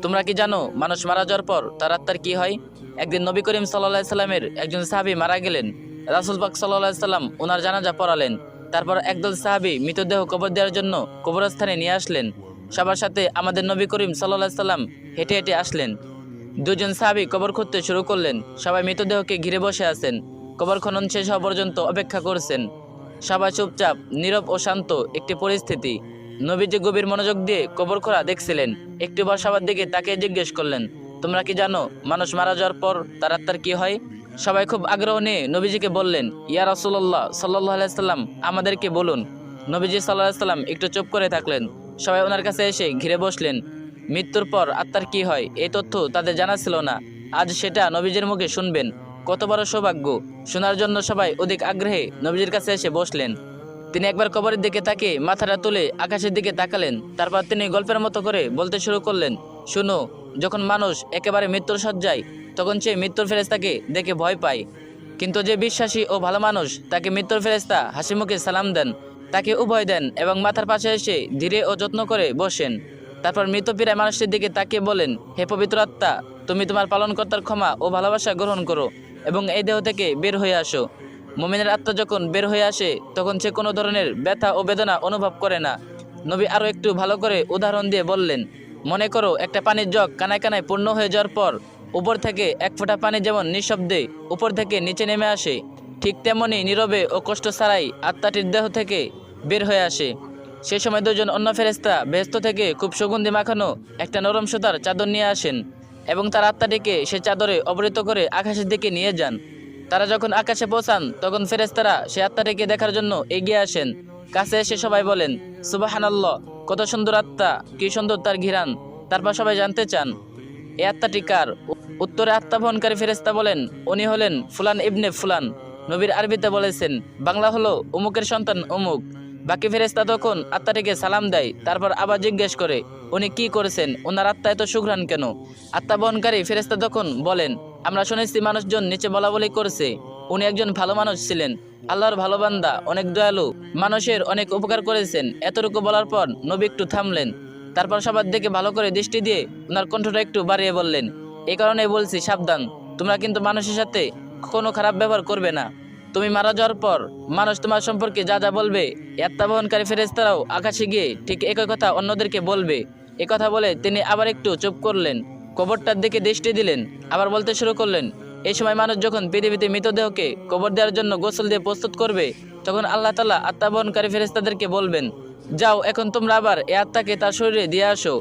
তোমরা কি জানো মানুষ মারা যাওয়ার পর তার আত্মার কি হয়? একদিন নবী করিম সাল্লাল্লাহু আলাইহি সাল্লামের একজন সাহাবী মারা গেলেন। রাসূল পাক সাল্লাল্লাহু আলাইহি সাল্লাম ওনার জানাজা পড়ালেন। তারপর একদল সাহাবী মৃতদেহ কবর দেওয়ার জন্য কবরস্থানে নিয়ে আসলেন। সবার সাথে আমাদের নবী করিম সাল্লাল্লাহু আলাইহি সাল্লাম হেঁটে হেঁটে আসলেন। দুজন সাহাবী কবর খুঁড়তে শুরু করলেন। সবাই মৃতদেহকে ঘিরে বসে আছেন। কবর খনন শেষ হওয়া পর্যন্ত অপেক্ষা করছেন। সবাই চুপচাপ, নীরব ও শান্ত একটি পরিস্থিতি। নবীজি গভীর মনোযোগ দিয়ে কবর খোঁড়া দেখছিলেন। একটিবার সবার দিকে তাকে জিজ্ঞেস করলেন, তোমরা কি জানো মানুষ মারা যাওয়ার পর তার আত্মার কি হয়? সবাই খুব আগ্রহ নিয়ে নবীজিকে বললেন, ইয়া রাসূলুল্লাহ সাল্লাল্লাহু আলাইহি সাল্লাম, আমাদেরকে বলুন। নবীজি সাল্লাল্লাহু আলাইহি সাল্লাম একটু চুপ করে থাকলেন। সবাই ওনার কাছে এসে ঘিরে বসলেন। মৃত্যুর পর আত্মার কি হয় এই তথ্য তাদের জানা ছিল না। আজ সেটা নবীজির মুখে শুনবেন। কত বড় সৌভাগ্য! শোনার জন্য সবাই অধিক আগ্রহে নবীজির কাছে এসে বসলেন। তিনি একবার কবরের দিকে তাকিয়ে মাথাটা তুলে আকাশের দিকে তাকালেন। তারপর তিনি গল্পের মতো করে বলতে শুরু করলেন, শুনো, যখন মানুষ একেবারে মৃত্যুর শয্যায়, তখন সে মৃত্যুর ফেরেশতাকে দেখে ভয় পায়। কিন্তু যে বিশ্বাসী ও ভালো মানুষ, তাকে মৃত্যুর ফেরেশতা হাসি মুখে সালাম দেন, তাকে উভয় দেন এবং মাথার পাশে এসে ধীরে ও যত্ন করে বসেন। তারপর মৃতপ্রায় মানুষটির দিকে তাকিয়ে বলেন, হে পবিত্র আত্মা, তুমি তোমার পালনকর্তার ক্ষমা ও ভালোবাসা গ্রহণ করো এবং এই দেহ থেকে বের হয়ে আসো। মুমিনের আত্মা যখন বের হয়ে আসে, তখন সে কোনো ধরনের ব্যথা ও বেদনা অনুভব করে না। নবী আরও একটু ভালো করে উদাহরণ দিয়ে বললেন, মনে করো একটা পানির জগ কানায় কানায় পূর্ণ হয়ে যাওয়ার পর উপর থেকে এক ফোঁটা পানি যেমন নিঃশব্দে উপর থেকে নিচে নেমে আসে, ঠিক তেমনি নীরবে ও কষ্ট ছাড়াই আত্মাটির দেহ থেকে বের হয়ে আসে। সে সময় দুজন অন্য ফেরেশতা বেহেশত থেকে খুব সুগন্ধি মাখানো একটা নরম সুতার চাদর নিয়ে আসেন এবং তার আত্মাটিকে সে চাদরে আবৃত করে আকাশের দিকে নিয়ে যান। তারা যখন আকাশে পৌঁছান, তখন ফেরেশতারা সে আত্মাটিকে দেখার জন্য এগিয়ে আসেন। কাছে এসে সবাই বলেন, সুবহানাল্লাহ, কত সুন্দর আত্মা, কি সুন্দর তার ঘিরান। তারপর সবাই জানতে চান, এই আত্মাটি কার? উত্তরে আত্মা বহনকারী ফেরেশতা বলেন, উনি হলেন ফুলান ইবনে ফুলান। নবীর আরবিতে বলেছেন, বাংলা হলো অমুকের সন্তান অমুক। বাকি ফেরেশতা তখন আত্মাটিকে সালাম দেয়। তারপর আবার জিজ্ঞেস করে, উনি কি করেছেন? ওনার আত্মা এত সুঘ্রাণ কেন? আত্মা বহনকারী ফেরেশতা তখন বলেন, আমরা শুনেছি মানুষজন নিচে বলাবলি করছে, উনি একজন ভালো মানুষ ছিলেন, আল্লাহর ভালো বান্দা, অনেক দয়ালু, মানুষের অনেক উপকার করেছেন। এতটুকু বলার পর নবী একটু থামলেন। তারপর সবার দিকে ভালো করে দৃষ্টি দিয়ে ওনার কণ্ঠটা একটু বাড়িয়ে বললেন, এই কারণেই বলছি, সাবধান, তোমরা কিন্তু মানুষের সাথে কোনো খারাপ ব্যবহার করবে না। তুমি মারা যাওয়ার পর মানুষ তোমার সম্পর্কে যা যা বলবে, আত্মা বহনকারী ফেরেশতারাও আকাশে গিয়ে ঠিক একই কথা অন্যদেরকে বলবে। এ কথা বলে তিনি আবার একটু চুপ করলেন, কবরটার দিকে দৃষ্টি দিলেন, আবার বলতে শুরু করলেন, এই সময় মানুষ যখন পৃথিবীতে মৃতদেহকে কবর দেওয়ার জন্য গোসল দিয়ে প্রস্তুত করবে, তখন আল্লাহ তাআলা আত্মা বহনকারী ফেরেশতাদেরকে বলবেন, যাও, এখন তোমরা আবার এই আত্মাকে তার শরীরে দিয়ে আসো।